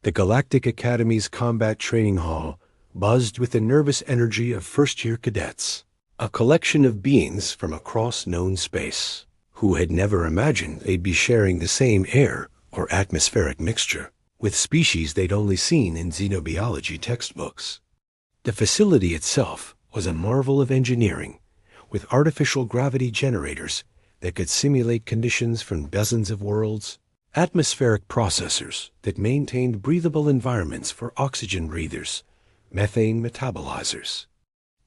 The Galactic Academy's combat training hall buzzed with the nervous energy of first-year cadets, a collection of beings from across known space, who had never imagined they'd be sharing the same air or atmospheric mixture with species they'd only seen in xenobiology textbooks. The facility itself was a marvel of engineering, with artificial gravity generators that could simulate conditions from dozens of worlds, atmospheric processors that maintained breathable environments for oxygen breathers, methane metabolizers,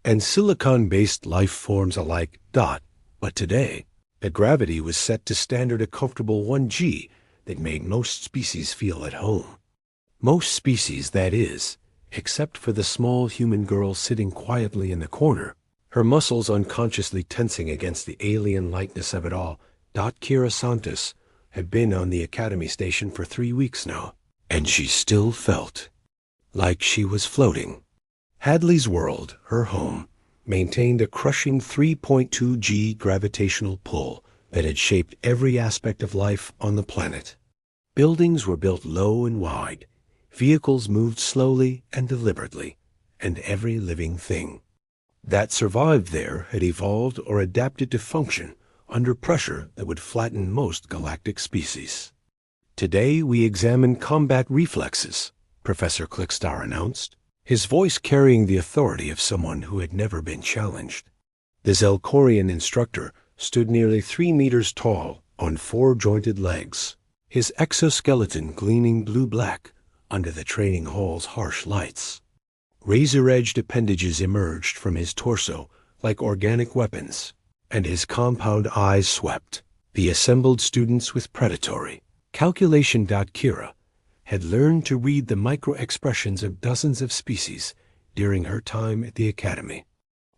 and silicon-based life forms alike. But today, the gravity was set to standard a comfortable 1G that made most species feel at home. Most species, that is, except for the small human girl sitting quietly in the corner, her muscles unconsciously tensing against the alien lightness of it all. Kira Santos had been on the Academy station for 3 weeks now, and she still felt like she was floating. Hadley's world, her home, maintained a crushing 3.2 G gravitational pull that had shaped every aspect of life on the planet. Buildings were built low and wide, vehicles moved slowly and deliberately, and every living thing that survived there had evolved or adapted to function under pressure that would flatten most galactic species. Today we examine combat reflexes, Professor Clickstar announced, his voice carrying the authority of someone who had never been challenged. The Zelkorian instructor stood nearly 3 meters tall on 4 jointed legs, his exoskeleton gleaming blue-black under the training hall's harsh lights. Razor-edged appendages emerged from his torso like organic weapons, and his compound eyes swept the assembled students with predatory calculation. Kira had learned to read the micro-expressions of dozens of species during her time at the Academy,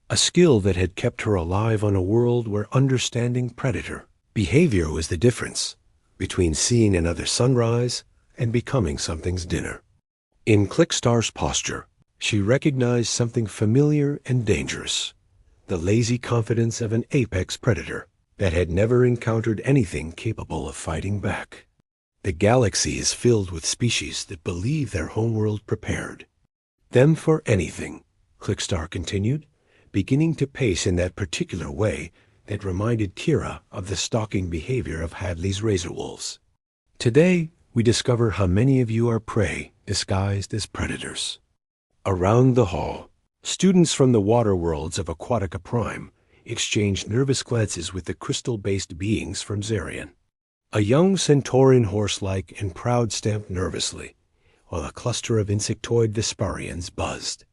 a skill that had kept her alive on a world where understanding predator behavior was the difference between seeing another sunrise and becoming something's dinner. In Clickstar's posture, she recognized something familiar and dangerous, the lazy confidence of an apex predator that had never encountered anything capable of fighting back. The galaxy is filled with species that believe their homeworld prepared them for anything, Clickstar continued, beginning to pace in that particular way that reminded Kira of the stalking behavior of Hadley's razor wolves. Today, we discover how many of you are prey disguised as predators. Around the hall, students from the water worlds of Aquatica Prime exchanged nervous glances with the crystal-based beings from Zarian. A young Centaurian horse-like and proud stamped nervously, while a cluster of insectoid Vesparians buzzed.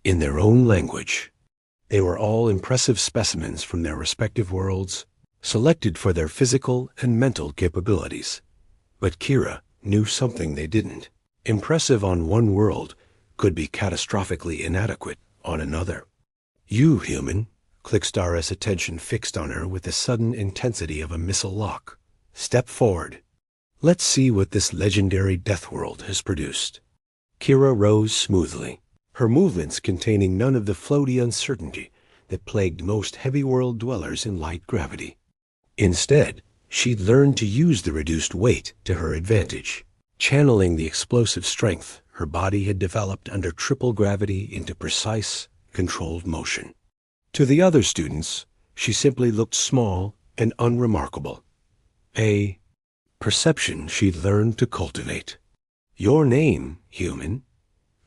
In their own language, they were all impressive specimens from their respective worlds, selected for their physical and mental capabilities. But Kira knew something they didn't. Impressive on one world could be catastrophically inadequate on another. You, human, Clickstar's attention fixed on her with the sudden intensity of a missile lock. Step forward. Let's see what this legendary Deathworld has produced. Kira rose smoothly, her movements containing none of the floaty uncertainty that plagued most heavy world dwellers in light gravity. Instead, she'd learned to use the reduced weight to her advantage, channeling the explosive strength her body had developed under triple gravity into precise, controlled motion. To the other students, she simply looked small and unremarkable, a perception she'd learned to cultivate. Your name, human,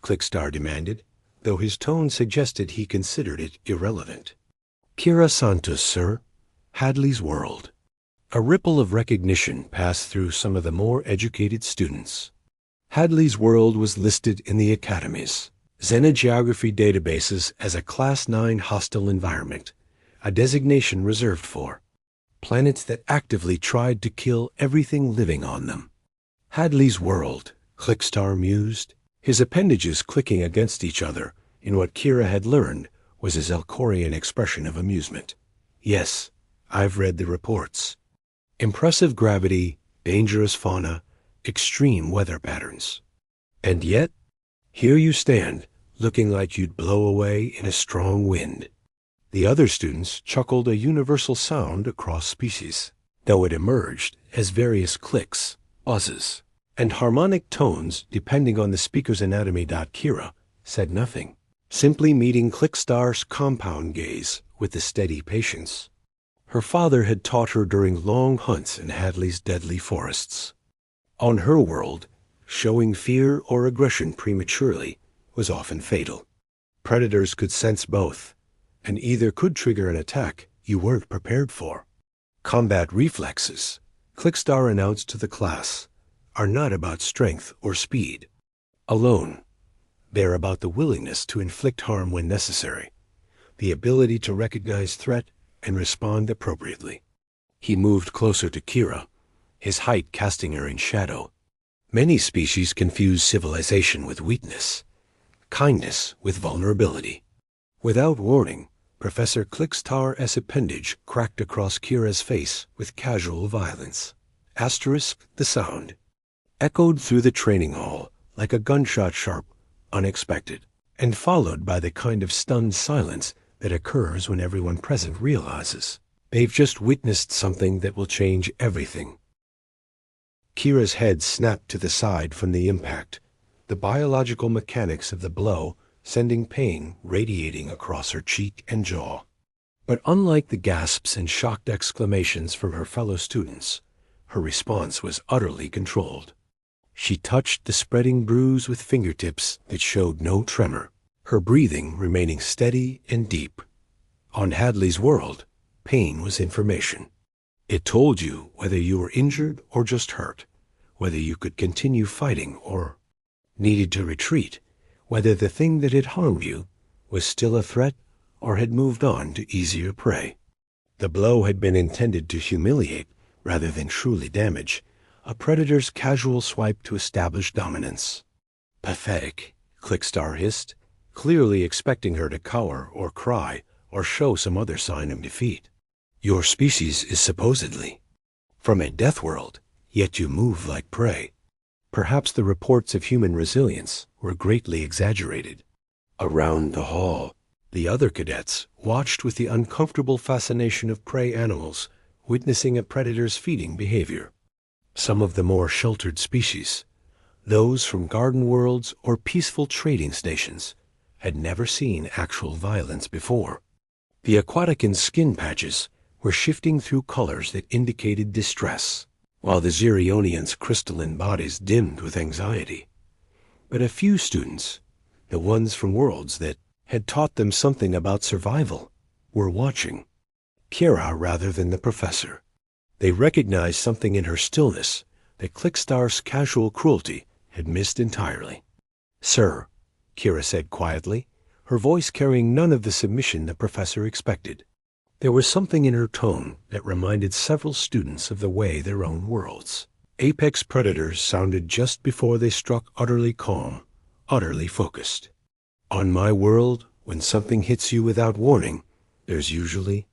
Clickstar demanded, though his tone suggested he considered it irrelevant. Kira Santos, sir, Hadley's world. A ripple of recognition passed through some of the more educated students. Hadley's world was listed in the Academy's xenogeography databases as a Class 9 hostile environment, a designation reserved for planets that actively tried to kill everything living on them. Hadley's world, Clickstar mused, his appendages clicking against each other in what Kira had learned was a Zelkorian expression of amusement. Yes, I've read the reports. Impressive gravity, dangerous fauna, extreme weather patterns. And yet, here you stand, looking like you'd blow away in a strong wind. The other students chuckled a universal sound across species, though it emerged as various clicks, buzzes, and harmonic tones depending on the speaker's anatomy. Kira said nothing, simply meeting Clickstar's compound gaze with a steady patience. Her father had taught her during long hunts in Hadley's deadly forests. On her world, showing fear or aggression prematurely was often fatal. Predators could sense both, and either could trigger an attack you weren't prepared for. Combat reflexes, Clickstar announced to the class, are not about strength or speed alone. They're about the willingness to inflict harm when necessary, the ability to recognize threat and respond appropriately. He moved closer to Kira, his height casting her in shadow. Many species confuse civilization with weakness, kindness with vulnerability. Without warning, Professor Clickstar's appendage cracked across Kira's face with casual violence. Asterisk, the sound echoed through the training hall like a gunshot, sharp, unexpected, and followed by the kind of stunned silence that occurs when everyone present realizes they've just witnessed something that will change everything. Kira's head snapped to the side from the impact, the biological mechanics of the blow sending pain radiating across her cheek and jaw. But unlike the gasps and shocked exclamations from her fellow students, her response was utterly controlled. She touched the spreading bruise with fingertips that showed no tremor, her breathing remaining steady and deep. On Hadley's world, pain was information. It told you whether you were injured or just hurt, whether you could continue fighting or needed to retreat, whether the thing that had harmed you was still a threat or had moved on to easier prey. The blow had been intended to humiliate rather than truly damage, a predator's casual swipe to establish dominance. Pathetic, Clickstar hissed, clearly expecting her to cower or cry or show some other sign of defeat. Your species is supposedly from a Deathworld, yet you move like prey. Perhaps the reports of human resilience were greatly exaggerated. Around the hall, the other cadets watched with the uncomfortable fascination of prey animals, witnessing a predator's feeding behavior. Some of the more sheltered species, those from garden worlds or peaceful trading stations, had never seen actual violence before. The aquaticans' skin patches were shifting through colors that indicated distress, while the Zirionians' crystalline bodies dimmed with anxiety. But a few students, the ones from worlds that had taught them something about survival, were watching. Kira rather than the professor. They recognized something in her stillness that Clickstar's casual cruelty had missed entirely. Sir, Kira said quietly, her voice carrying none of the submission the professor expected. There was something in her tone that reminded several students of the way their own worlds. Apex predators sounded just before they struck utterly calm, utterly focused. On my world, when something hits you without warning, there's usually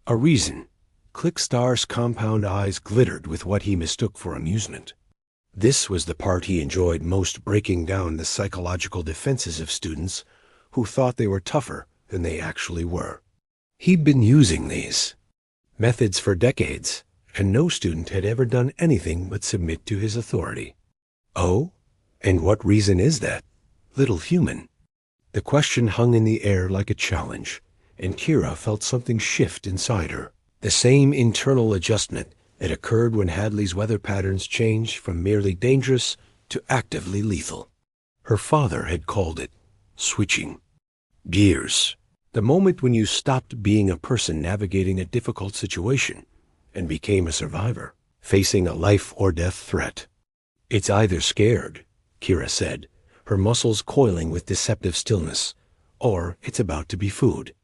a reason. Clickstar's compound eyes glittered with what he mistook for amusement. This was the part he enjoyed most, breaking down the psychological defenses of students who thought they were tougher than they actually were. He'd been using these methods for decades, and no student had ever done anything but submit to his authority. Oh? And what reason is that, little human? The question hung in the air like a challenge, and Kira felt something shift inside her. The same internal adjustment that occurred when Hadley's weather patterns changed from merely dangerous to actively lethal. Her father had called it switching gears. The moment when you stopped being a person navigating a difficult situation and became a survivor, facing a life or death threat. It's either scared, Kira said, her muscles coiling with deceptive stillness, or it's about to be food.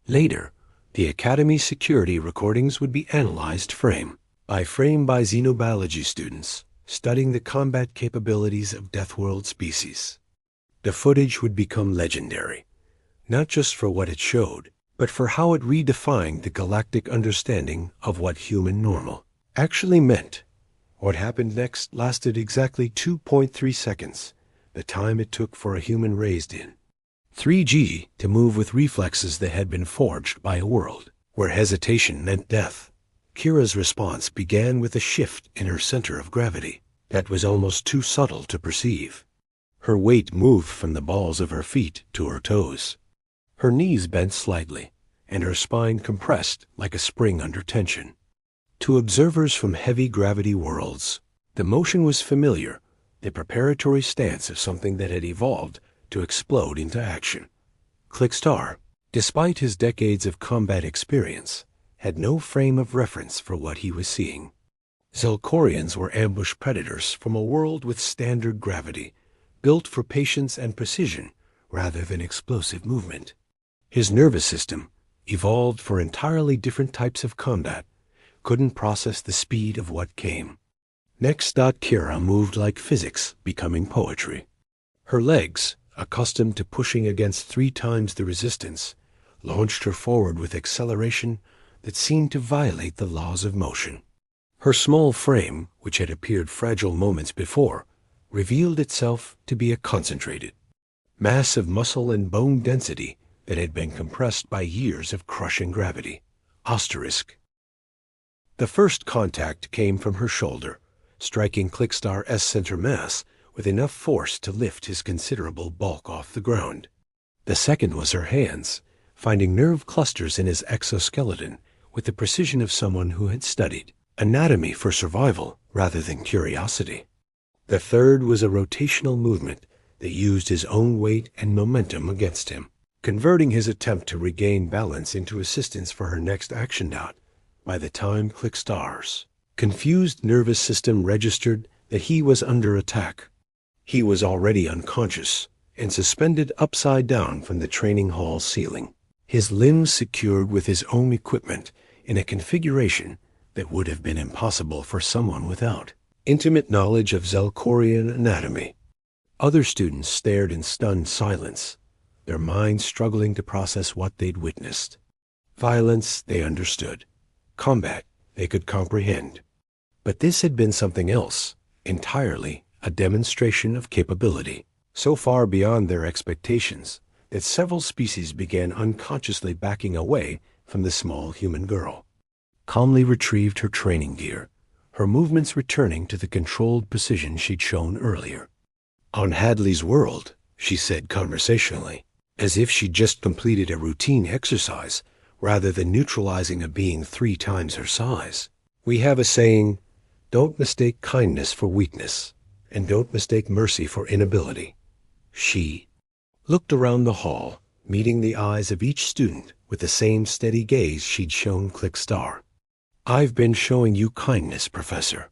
Later, the Academy's security recordings would be analyzed frame by xenobiology students studying the combat capabilities of Deathworld species. The footage would become legendary, not just for what it showed, but for how it redefined the galactic understanding of what human normal actually meant. What happened next lasted exactly 2.3 seconds, the time it took for a human raised in 3G to move with reflexes that had been forged by a world where hesitation meant death. Kira's response began with a shift in her center of gravity. that was almost too subtle to perceive. Her weight moved from the balls of her feet to her toes. Her knees bent slightly, and her spine compressed like a spring under tension. To observers from heavy gravity worlds, the motion was familiar, the preparatory stance of something that had evolved to explode into action. Clickstar, despite his decades of combat experience, had no frame of reference for what he was seeing. Zelkorians were ambush predators from a world with standard gravity, built for patience and precision rather than explosive movement. His nervous system, evolved for entirely different types of combat, couldn't process the speed of what came. Next, Kira moved like physics, becoming poetry. Her legs, accustomed to pushing against 3 times the resistance, launched her forward with acceleration that seemed to violate the laws of motion. Her small frame, which had appeared fragile moments before, revealed itself to be a concentrated mass of muscle and bone density that had been compressed by years of crushing gravity. Asterisk. The first contact came from her shoulder, striking Clickstar's center mass with enough force to lift his considerable bulk off the ground. The second was her hands, finding nerve clusters in his exoskeleton with the precision of someone who had studied anatomy for survival rather than curiosity. The third was a rotational movement that used his own weight and momentum against him, converting his attempt to regain balance into assistance for her next action dot. By the time Clickstar's confused nervous system registered that he was under attack, he was already unconscious and suspended upside down from the training hall ceiling, his limbs secured with his own equipment in a configuration that would have been impossible for someone without intimate knowledge of Zelkorian anatomy. Other students stared in stunned silence, their minds struggling to process what they'd witnessed. Violence they understood. Combat they could comprehend. But this had been something else, entirely a demonstration of capability, so far beyond their expectations that several species began unconsciously backing away from the small human girl. Calmly retrieved her training gear, her movements returning to the controlled precision she'd shown earlier. "On Hadley's world," she said conversationally, as if she'd just completed a routine exercise rather than neutralizing a being 3 times her size, "we have a saying, don't mistake kindness for weakness, and don't mistake mercy for inability." She looked around the hall, meeting the eyes of each student with the same steady gaze she'd shown Clickstar. "I've been showing you kindness, Professor.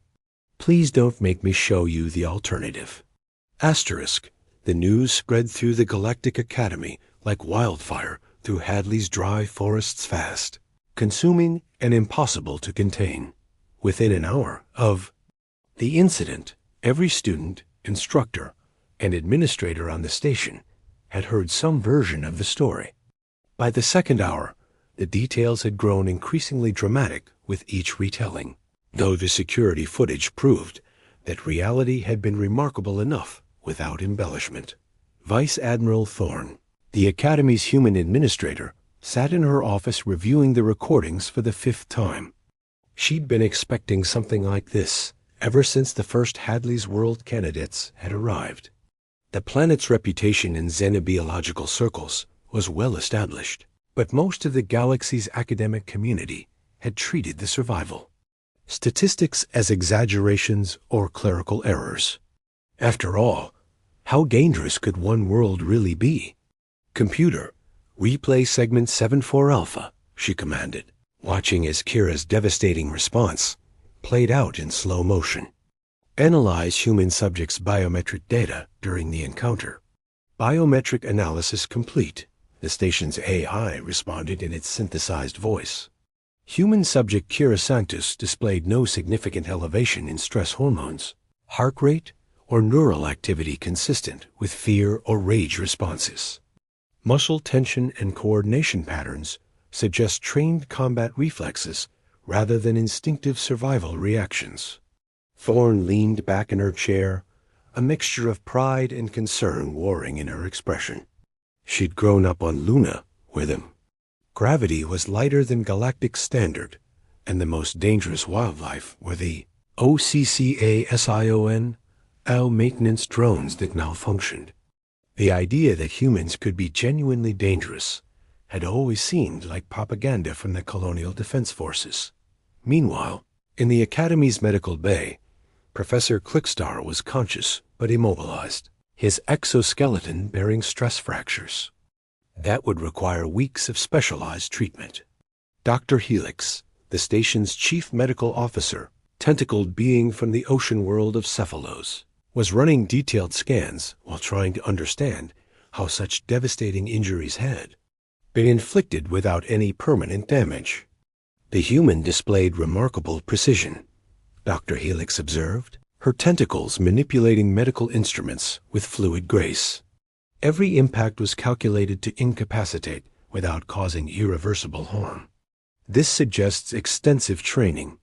Please don't make me show you the alternative." Asterisk. The news spread through the Galactic Academy like wildfire through Hadley's dry forests fast, consuming and impossible to contain. Within an hour of the incident, every student, instructor, and administrator on the station had heard some version of the story. By the second hour, the details had grown increasingly dramatic with each retelling, though the security footage proved that reality had been remarkable enough without embellishment. Vice Admiral Thorne, the Academy's human administrator, sat in her office reviewing the recordings for the 5th time. She'd been expecting something like this ever since the first Hadley's World candidates had arrived. The planet's reputation in xenobiological circles was well established, but most of the galaxy's academic community had treated the survival statistics as exaggerations or clerical errors. After all, how dangerous could one world really be? "Computer, replay segment 74 Alpha," she commanded, watching as Kira's devastating response played out in slow motion. "Analyze human subjects' biometric data during the encounter." "Biometric analysis complete," the station's AI responded in its synthesized voice. Human subject Kira Sanctus displayed no significant elevation in stress hormones, heart rate, or neural activity consistent with fear or rage responses. Muscle tension and coordination patterns suggest trained combat reflexes rather than instinctive survival reactions. Thorne leaned back in her chair, a mixture of pride and concern warring in her expression. She'd grown up on Luna with him. Gravity was lighter than galactic standard, and the most dangerous wildlife were the OCCASION, our maintenance drones that malfunctioned. The idea that humans could be genuinely dangerous had always seemed like propaganda from the colonial defense forces. Meanwhile, in the Academy's medical bay, Professor Clickstar was conscious but immobilized, his exoskeleton bearing stress fractures. That would require weeks of specialized treatment. Dr. Helix, the station's chief medical officer, tentacled being from the ocean world of Cephalos, was running detailed scans while trying to understand how such devastating injuries had been inflicted without any permanent damage. The human displayed remarkable precision, Dr. Helix observed, her tentacles manipulating medical instruments with fluid grace. Every impact was calculated to incapacitate without causing irreversible harm. This suggests extensive training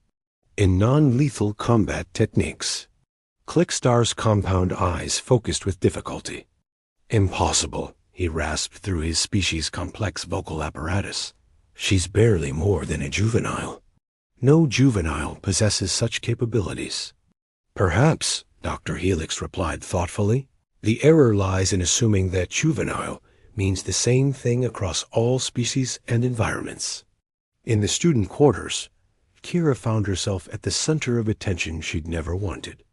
in non-lethal combat techniques. Clickstar's compound eyes focused with difficulty. Impossible, he rasped through his species' complex vocal apparatus. She's barely more than a juvenile. No juvenile possesses such capabilities. Perhaps, Dr. Helix replied thoughtfully, the error lies in assuming that juvenile means the same thing across all species and environments. In the student quarters, Kira found herself at the center of attention she'd never wanted.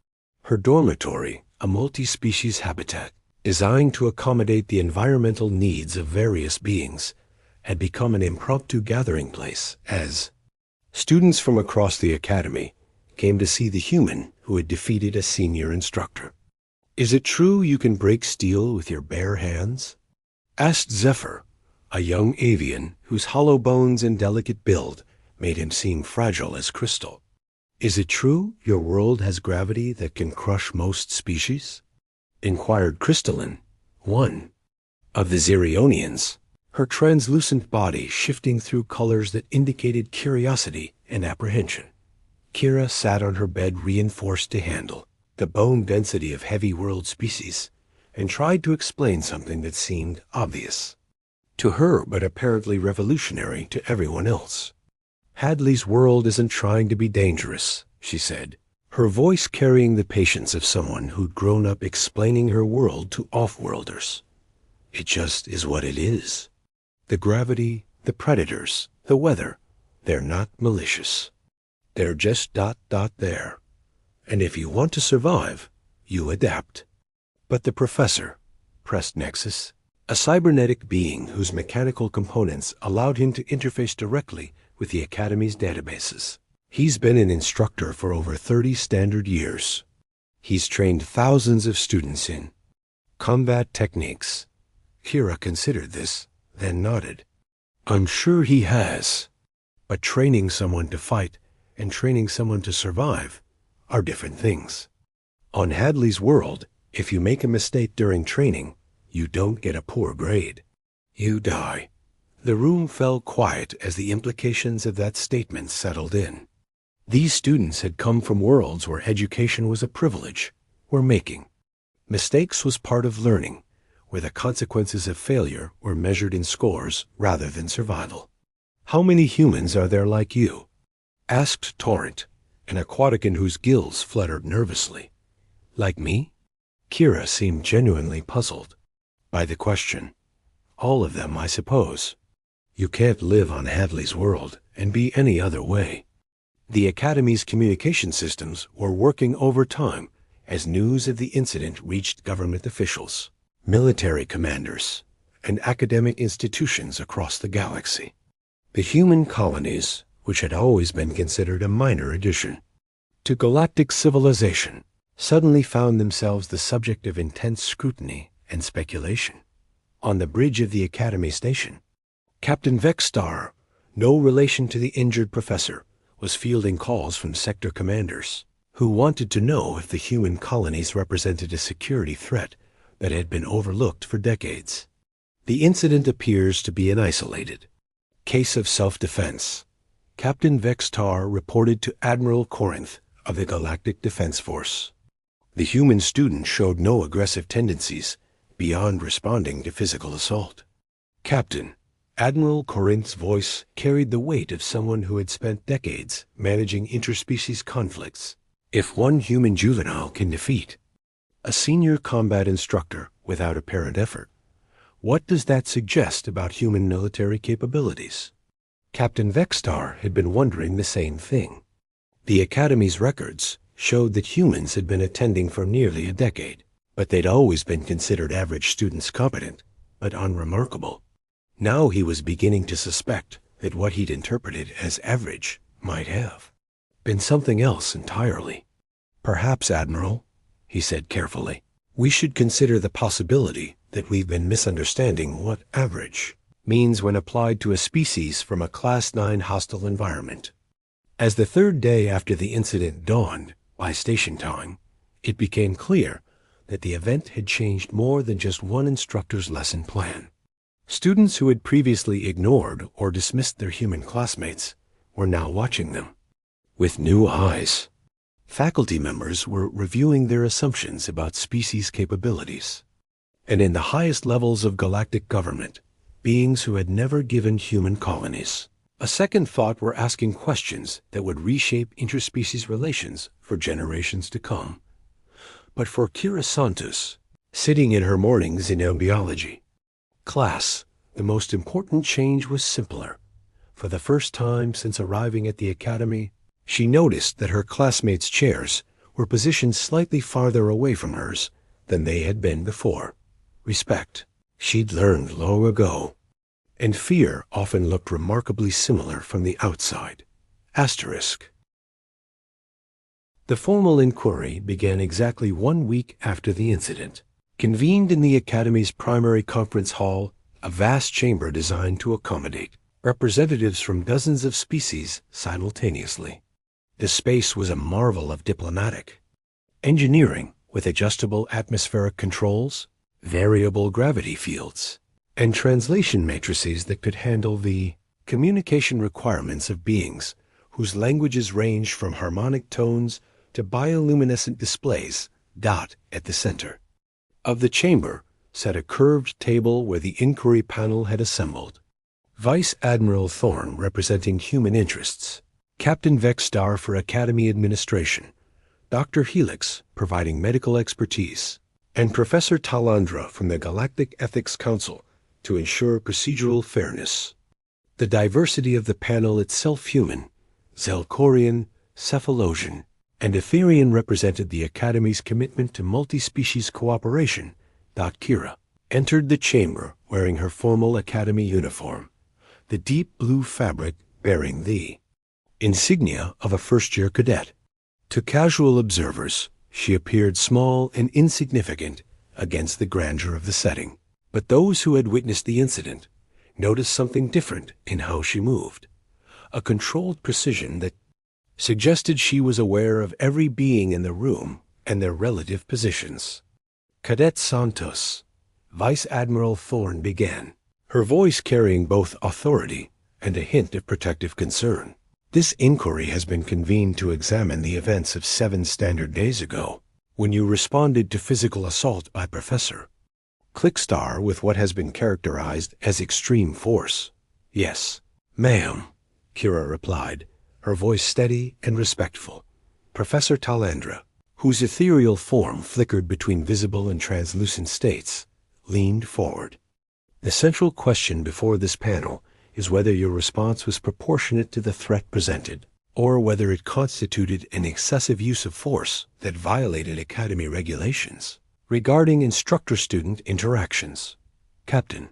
Her dormitory, a multi-species habitat designed to accommodate the environmental needs of various beings, had become an impromptu gathering place as students from across the academy came to see the human who had defeated a senior instructor. "Is it true you can break steel with your bare hands?" asked Zephyr, a young avian whose hollow bones and delicate build made him seem fragile as crystal. "Is it true your world has gravity that can crush most species?" inquired Crystalline, one of the Zerionians, her translucent body shifting through colors that indicated curiosity and apprehension. Kira sat on her bed reinforced to handle the bone density of heavy world species and tried to explain something that seemed obvious to her but apparently revolutionary to everyone else. "Hadley's world isn't trying to be dangerous," she said, her voice carrying the patience of someone who'd grown up explaining her world to off-worlders. "It just is what it is. The gravity, the predators, the weather, they're not malicious. They're just there. And if you want to survive, you adapt." But the professor, pressed Nexus, a cybernetic being whose mechanical components allowed him to interface directly with the Academy's databases. He's been an instructor for over 30 standard years. He's trained thousands of students in combat techniques. Kira considered this, then nodded. "I'm sure he has. But training someone to fight and training someone to survive are different things. On Hadley's world, if you make a mistake during training, you don't get a poor grade. You die." The room fell quiet as the implications of that statement settled in. These students had come from worlds where education was a privilege, where making mistakes was part of learning, where the consequences of failure were measured in scores rather than survival. "How many humans are there like you?" asked Torrent, an aquatican whose gills fluttered nervously. "Like me?" Kira seemed genuinely puzzled by the question. "All of them, I suppose. You can't live on Hadley's world and be any other way." The Academy's communication systems were working overtime as news of the incident reached government officials, military commanders, and academic institutions across the galaxy. The human colonies, which had always been considered a minor addition to galactic civilization, suddenly found themselves the subject of intense scrutiny and speculation. On the bridge of the Academy station, Captain Vexstar, no relation to the injured professor, was fielding calls from sector commanders who wanted to know if the human colonies represented a security threat that had been overlooked for decades. The incident appears to be an isolated case of self-defense, Captain Vexstar reported to Admiral Corinth of the Galactic Defense Force. The human student showed no aggressive tendencies beyond responding to physical assault. "Captain," Admiral Corinth's voice carried the weight of someone who had spent decades managing interspecies conflicts. If one human juvenile can defeat a senior combat instructor without apparent effort, what does that suggest about human military capabilities? Captain Vexstar had been wondering the same thing. The Academy's records showed that humans had been attending for nearly a decade, but they'd always been considered average students, competent, but unremarkable. Now he was beginning to suspect that what he'd interpreted as average might have been something else entirely. Perhaps, Admiral, he said carefully, we should consider the possibility that we've been misunderstanding what average means when applied to a species from a Class 9 hostile environment. As the third day after the incident dawned, by station time, it became clear that the event had changed more than just one instructor's lesson plan. Students who had previously ignored or dismissed their human classmates were now watching them with new eyes. Faculty members were reviewing their assumptions about species capabilities. And in the highest levels of galactic government, beings who had never given human colonies a second thought were asking questions that would reshape interspecies relations for generations to come. But for Kira Santos, sitting in her mornings in biology class, the most important change was simpler. For the first time since arriving at the Academy, she noticed that her classmates' chairs were positioned slightly farther away from hers than they had been before. Respect, she'd learned long ago, and fear often looked remarkably similar from the outside. Asterisk. The formal inquiry began exactly 1 week after the incident. Convened in the Academy's primary conference hall, a vast chamber designed to accommodate representatives from dozens of species simultaneously. The space was a marvel of diplomatic engineering with adjustable atmospheric controls, variable gravity fields, and translation matrices that could handle the communication requirements of beings whose languages ranged from harmonic tones to bioluminescent displays. At the center of the chamber sat a curved table where the inquiry panel had assembled. Vice Admiral Thorne representing human interests, Captain Vexstar for Academy Administration, Dr. Helix providing medical expertise, and Professor Talandra from the Galactic Ethics Council to ensure procedural fairness. The diversity of the panel itself human, Zelkorian, Cephalosian, and Etherian represented the Academy's commitment to multi-species cooperation. Kira entered the chamber wearing her formal Academy uniform, the deep blue fabric bearing the insignia of a first-year cadet. To casual observers, she appeared small and insignificant against the grandeur of the setting. But those who had witnessed the incident noticed something different in how she moved, a controlled precision that suggested she was aware of every being in the room and their relative positions. Cadet Santos, Vice Admiral Thorne began, her voice carrying both authority and a hint of protective concern. This inquiry has been convened to examine the events of 7 standard days ago, when you responded to physical assault by Professor Clickstar with what has been characterized as extreme force. Yes, ma'am, Kira replied, her voice steady and respectful. Professor Talandra, whose ethereal form flickered between visible and translucent states, leaned forward. The central question before this panel is whether your response was proportionate to the threat presented, or whether it constituted an excessive use of force that violated Academy regulations. Regarding instructor-student interactions, Captain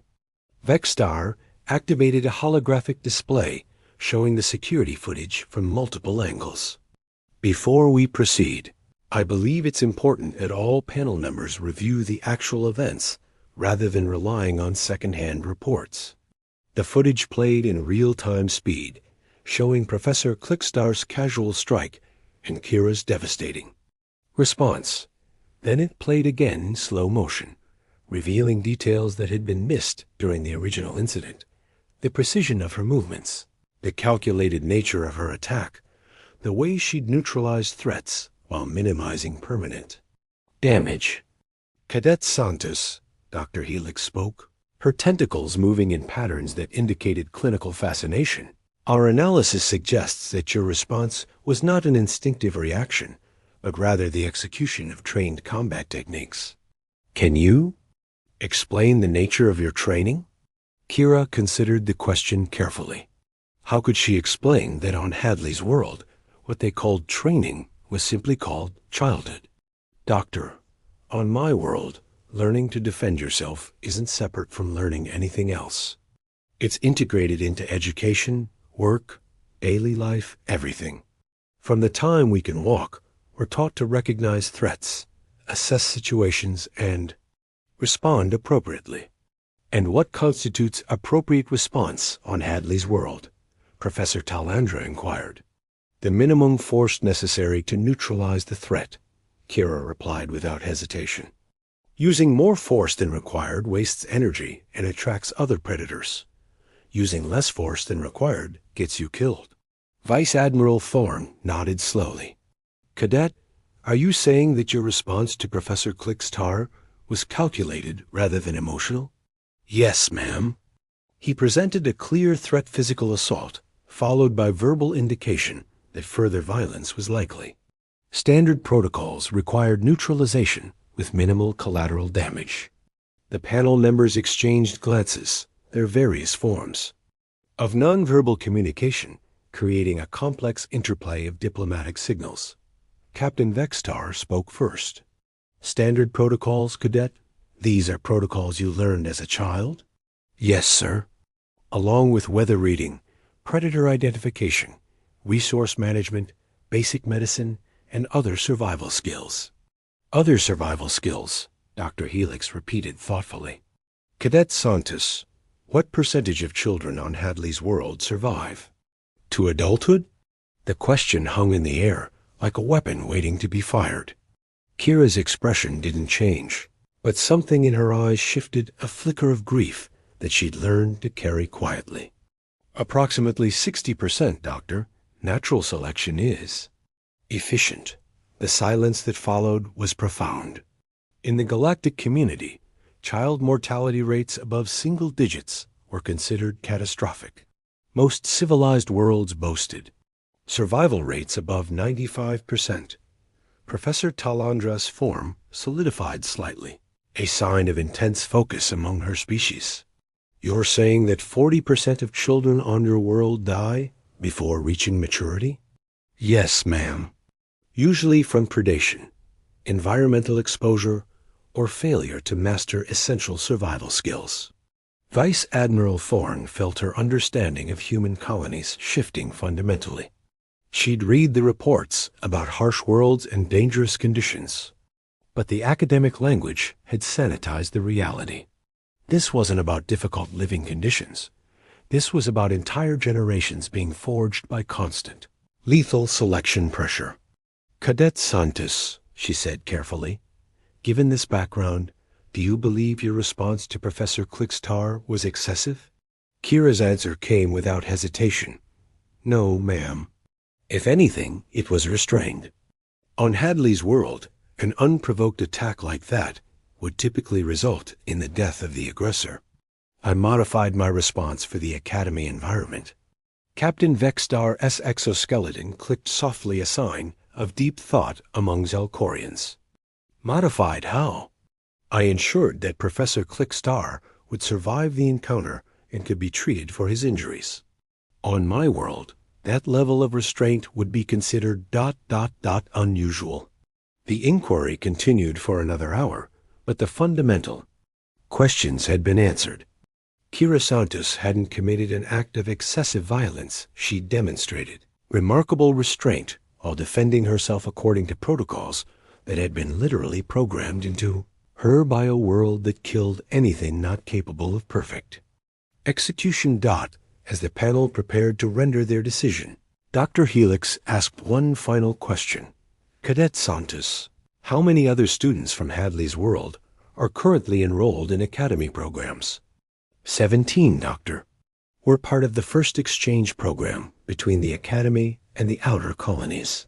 Vexstar activated a holographic display showing the security footage from multiple angles. Before we proceed, I believe it's important that all panel members review the actual events rather than relying on second-hand reports. The footage played in real-time speed, showing Professor Clickstar's casual strike and Kira's devastating response. Then it played again in slow motion, revealing details that had been missed during the original incident. The precision of her movements, the calculated nature of her attack, the way she'd neutralized threats while minimizing permanent damage. Cadet Santos, Dr. Helix spoke, her tentacles moving in patterns that indicated clinical fascination. Our analysis suggests that your response was not an instinctive reaction, but rather the execution of trained combat techniques. Can you explain the nature of your training? Kira considered the question carefully. How could she explain that on Hadley's world, what they called training was simply called childhood? Doctor, on my world, learning to defend yourself isn't separate from learning anything else. It's integrated into education, work, daily life, everything. From the time we can walk, we're taught to recognize threats, assess situations, and respond appropriately. And what constitutes appropriate response on Hadley's world? Professor Talandra inquired. The minimum force necessary to neutralize the threat, Kira replied without hesitation. Using more force than required wastes energy and attracts other predators. Using less force than required gets you killed. Vice Admiral Thorne nodded slowly. Cadet, are you saying that your response to Professor Clickstar was calculated rather than emotional? Yes, ma'am. He presented a clear threat physical assault, followed by verbal indication that further violence was likely. Standard protocols required neutralization with minimal collateral damage. The panel members exchanged glances, their various forms of nonverbal communication, creating a complex interplay of diplomatic signals. Captain Vextar spoke first. Standard protocols, Cadet? These are protocols you learned as a child? Yes, sir. Along with weather reading, predator identification, resource management, basic medicine, and other survival skills. Other survival skills, Dr. Helix repeated thoughtfully. Cadet Santos, what percentage of children on Hadley's world survive? To adulthood? The question hung in the air, like a weapon waiting to be fired. Kira's expression didn't change, but something in her eyes shifted, a flicker of grief that she'd learned to carry quietly. Approximately 60%, Doctor. Natural selection is efficient. The silence that followed was profound. In the galactic community, child mortality rates above single digits were considered catastrophic. Most civilized worlds boasted survival rates above 95%. Professor Talandra's form solidified slightly, a sign of intense focus among her species. You're saying that 40% of children on your world die before reaching maturity? Yes, ma'am. Usually from predation, environmental exposure, or failure to master essential survival skills. Vice Admiral Thorne felt her understanding of human colonies shifting fundamentally. She'd read the reports about harsh worlds and dangerous conditions, but the academic language had sanitized the reality. This wasn't about difficult living conditions. This was about entire generations being forged by constant, lethal selection pressure. Cadet Santos, she said carefully, given this background, do you believe your response to Professor Clickstar was excessive? Kira's answer came without hesitation. No, ma'am. If anything, it was restrained. On Hadley's world, an unprovoked attack like that would typically result in the death of the aggressor. I modified my response for the Academy environment. Captain Vextar's exoskeleton clicked softly, a sign of deep thought among Zelkorians. Modified how? I ensured that Professor Clickstar would survive the encounter and could be treated for his injuries. On my world, that level of restraint would be considered ... unusual. The inquiry continued for another hour, but the fundamental questions had been answered. Kira Santos hadn't committed an act of excessive violence. She demonstrated remarkable restraint while defending herself according to protocols that had been literally programmed into her by a world that killed anything not capable of perfect execution. As the panel prepared to render their decision, Dr. Helix asked one final question. Cadet Santos, how many other students from Hadley's world are currently enrolled in academy programs? 17, Doctor. We're part of the first exchange program between the academy and the outer colonies.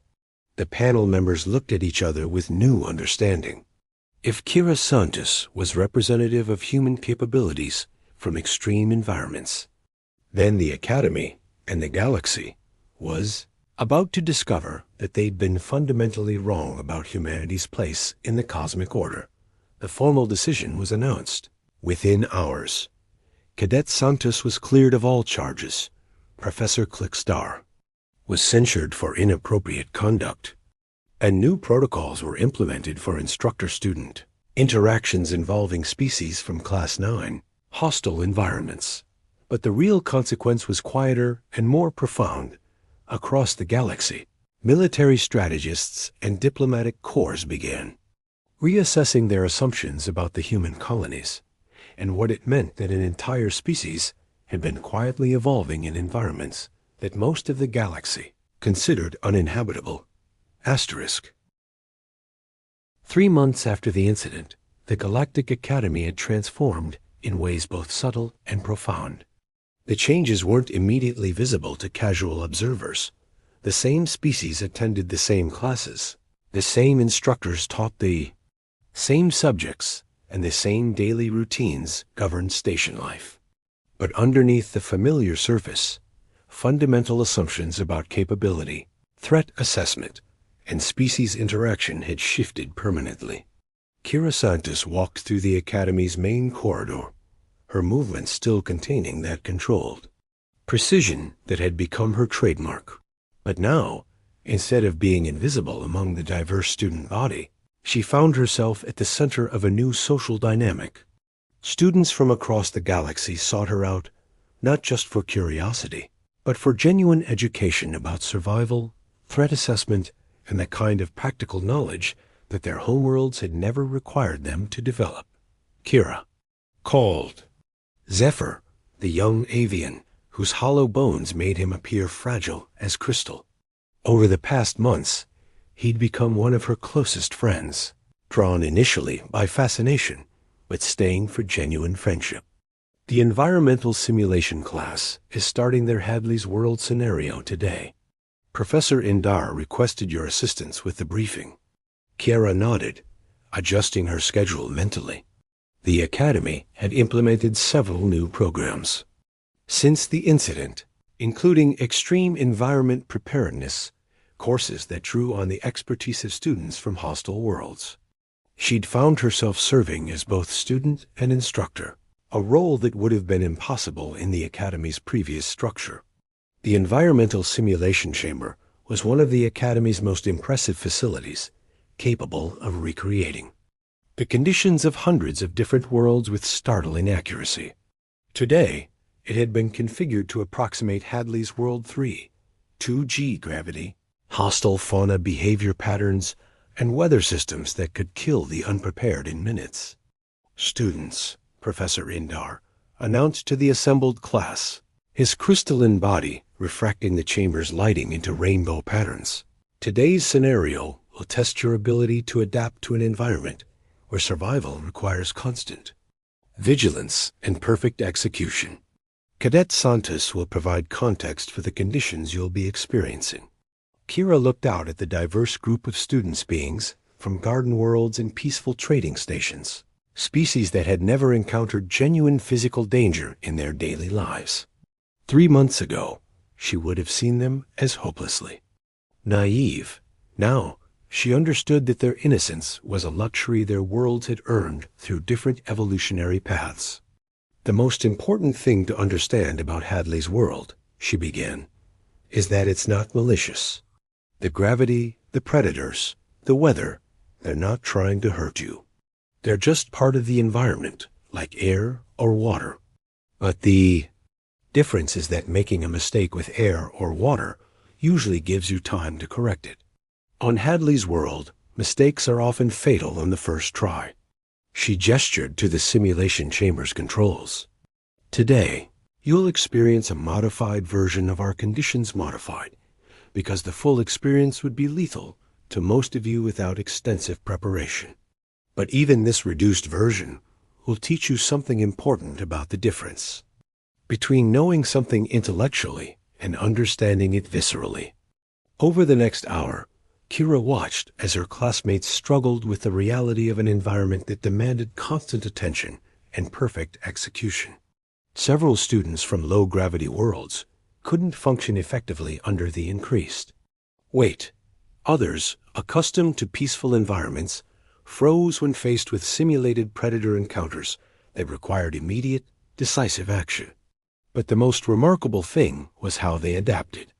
The panel members looked at each other with new understanding. If Kira Santos was representative of human capabilities from extreme environments, then the academy and the galaxy was about to discover that they'd been fundamentally wrong about humanity's place in the cosmic order. The formal decision was announced. Within hours, Cadet Santos was cleared of all charges. Professor Clickstar was censured for inappropriate conduct, and new protocols were implemented for instructor-student interactions involving species from Class 9, hostile environments. But the real consequence was quieter and more profound. Across the galaxy, military strategists and diplomatic corps began reassessing their assumptions about the human colonies and what it meant that an entire species had been quietly evolving in environments that most of the galaxy considered uninhabitable. Asterisk. 3 months after the incident, the Galactic Academy had transformed in ways both subtle and profound. The changes weren't immediately visible to casual observers. The same species attended the same classes. The same instructors taught the same subjects, and the same daily routines governed station life. But underneath the familiar surface, fundamental assumptions about capability, threat assessment, and species interaction had shifted permanently. Kira Santos walked through the Academy's main corridor, her movements still containing that controlled precision that had become her trademark. But now, instead of being invisible among the diverse student body, she found herself at the center of a new social dynamic. Students from across the galaxy sought her out, not just for curiosity, but for genuine education about survival, threat assessment, and the kind of practical knowledge that their homeworlds had never required them to develop. Kira called Zephyr, the young avian, whose hollow bones made him appear fragile as crystal. Over the past months, he'd become one of her closest friends, drawn initially by fascination, but staying for genuine friendship. The environmental simulation class is starting their Hadley's World scenario today. Professor Indar requested your assistance with the briefing. Kiara nodded, adjusting her schedule mentally. The Academy had implemented several new programs since the incident, including extreme environment preparedness, courses that drew on the expertise of students from hostile worlds. She'd found herself serving as both student and instructor, a role that would have been impossible in the Academy's previous structure. The Environmental Simulation Chamber was one of the Academy's most impressive facilities, capable of recreating the conditions of hundreds of different worlds with startling accuracy. Today, it had been configured to approximate Hadley's World 3, 2G gravity, hostile fauna behavior patterns, and weather systems that could kill the unprepared in minutes. Students, Professor Indar announced to the assembled class, his crystalline body refracting the chamber's lighting into rainbow patterns. Today's scenario will test your ability to adapt to an environment where survival requires constant vigilance and perfect execution. Cadet Santos will provide context for the conditions you'll be experiencing. Kira looked out at the diverse group of students beings from garden worlds and peaceful trading stations, species that had never encountered genuine physical danger in their daily lives. 3 months ago, she would have seen them as hopelessly naive. Now, she understood that their innocence was a luxury their worlds had earned through different evolutionary paths. The most important thing to understand about Hadley's World, she began, is that it's not malicious. The gravity, the predators, the weather, they're not trying to hurt you. They're just part of the environment, like air or water. But the difference is that making a mistake with air or water usually gives you time to correct it. On Hadley's World, mistakes are often fatal on the first try. She gestured to the simulation chamber's controls. Today, you'll experience a modified version of our conditions modified, because the full experience would be lethal to most of you without extensive preparation. But even this reduced version will teach you something important about the difference between knowing something intellectually and understanding it viscerally. Over the next hour, Kira watched as her classmates struggled with the reality of an environment that demanded constant attention and perfect execution. Several students from low-gravity worlds couldn't function effectively under the increased Wait. Others, accustomed to peaceful environments, froze when faced with simulated predator encounters that required immediate, decisive action. But the most remarkable thing was how they adapted.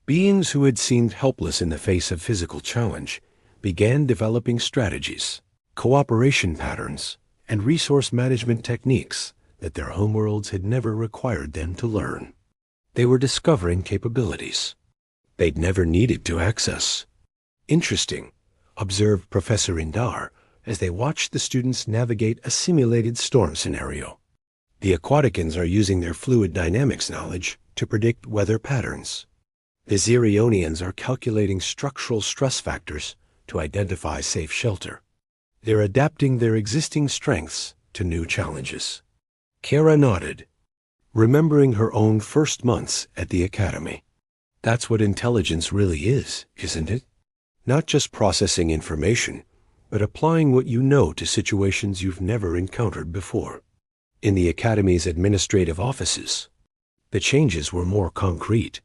Beings who had seemed helpless in the face of physical challenge began developing strategies, cooperation patterns, and resource management techniques that their homeworlds had never required them to learn. They were discovering capabilities they'd never needed to access. Interesting, observed Professor Indar as they watched the students navigate a simulated storm scenario. The Aquaticans are using their fluid dynamics knowledge to predict weather patterns. The Zerionians are calculating structural stress factors to identify safe shelter. They're adapting their existing strengths to new challenges. Kara nodded, remembering her own first months at the academy. That's what intelligence really is, isn't it? Not just processing information, but applying what you know to situations you've never encountered before. In the academy's administrative offices, the changes were more concrete.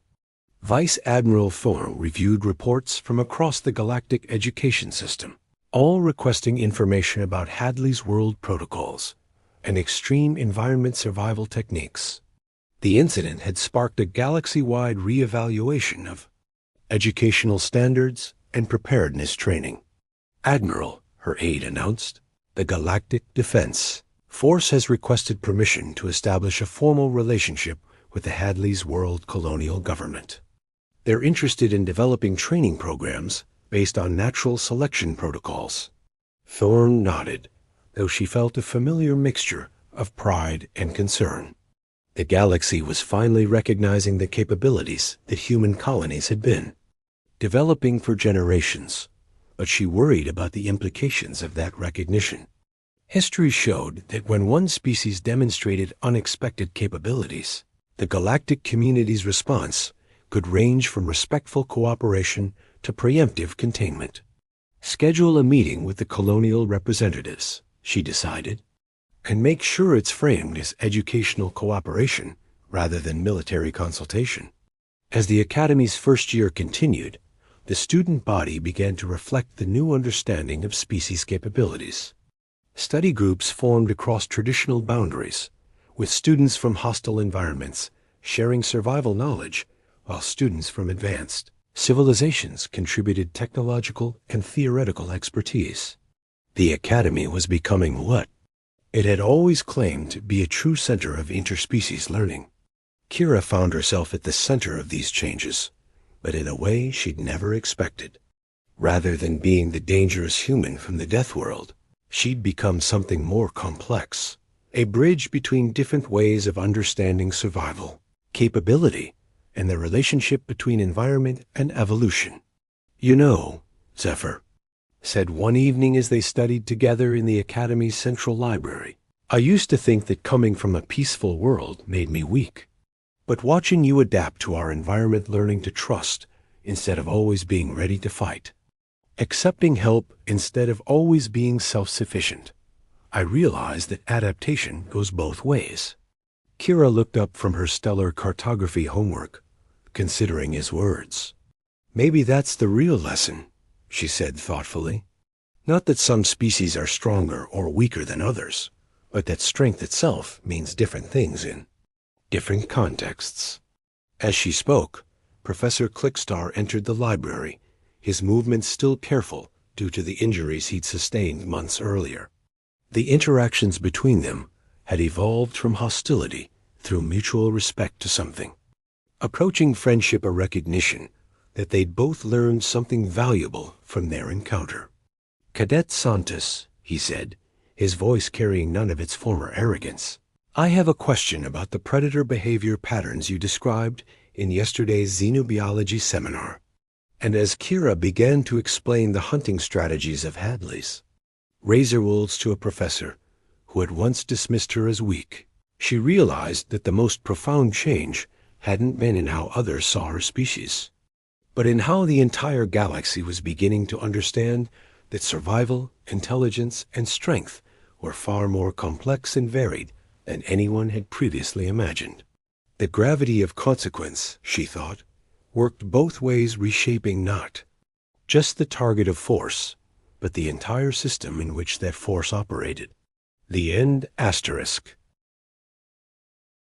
Vice Admiral Thorne reviewed reports from across the galactic education system, all requesting information about Hadley's world protocols and extreme environment survival techniques. The incident had sparked a galaxy-wide reevaluation of educational standards and preparedness training. Admiral, her aide announced, the Galactic Defense Force has requested permission to establish a formal relationship with the Hadley's world colonial government. They're interested in developing training programs based on natural selection protocols. Thorne nodded, though she felt a familiar mixture of pride and concern. The galaxy was finally recognizing the capabilities that human colonies had been developing for generations, but she worried about the implications of that recognition. History showed that when one species demonstrated unexpected capabilities, the galactic community's response could range from respectful cooperation to preemptive containment. Schedule a meeting with the colonial representatives, she decided, and make sure it's framed as educational cooperation rather than military consultation. As the Academy's first year continued, the student body began to reflect the new understanding of species capabilities. Study groups formed across traditional boundaries, with students from hostile environments sharing survival knowledge, while students from advanced civilizations contributed technological and theoretical expertise. The Academy was becoming what it had always claimed to be a true center of interspecies learning. Kira found herself at the center of these changes, but in a way she'd never expected. Rather than being the dangerous human from the Deathworld, she'd become something more complex, a bridge between different ways of understanding survival, capability, and the relationship between environment and evolution. You know, Zephyr said one evening as they studied together in the Academy's central library, I used to think that coming from a peaceful world made me weak. But watching you adapt to our environment, learning to trust instead of always being ready to fight, accepting help instead of always being self-sufficient, I realized that adaptation goes both ways. Kira looked up from her stellar cartography homework, considering his words. Maybe that's the real lesson, she said thoughtfully. Not that some species are stronger or weaker than others, but that strength itself means different things in different contexts. As she spoke, Professor Clickstar entered the library, his movements still careful due to the injuries he'd sustained months earlier. The interactions between them had evolved from hostility through mutual respect to something, approaching friendship, a recognition that they'd both learned something valuable from their encounter. Cadet Santos, he said, his voice carrying none of its former arrogance, I have a question about the predator behavior patterns you described in yesterday's xenobiology seminar. And as Kira began to explain the hunting strategies of Hadley's razor wolves to a professor who had once dismissed her as weak, she realized that the most profound change hadn't been in how others saw her species, but in how the entire galaxy was beginning to understand that survival, intelligence, and strength were far more complex and varied than anyone had previously imagined. The gravity of consequence, she thought, worked both ways, reshaping not just the target of force, but the entire system in which that force operated. The end asterisk.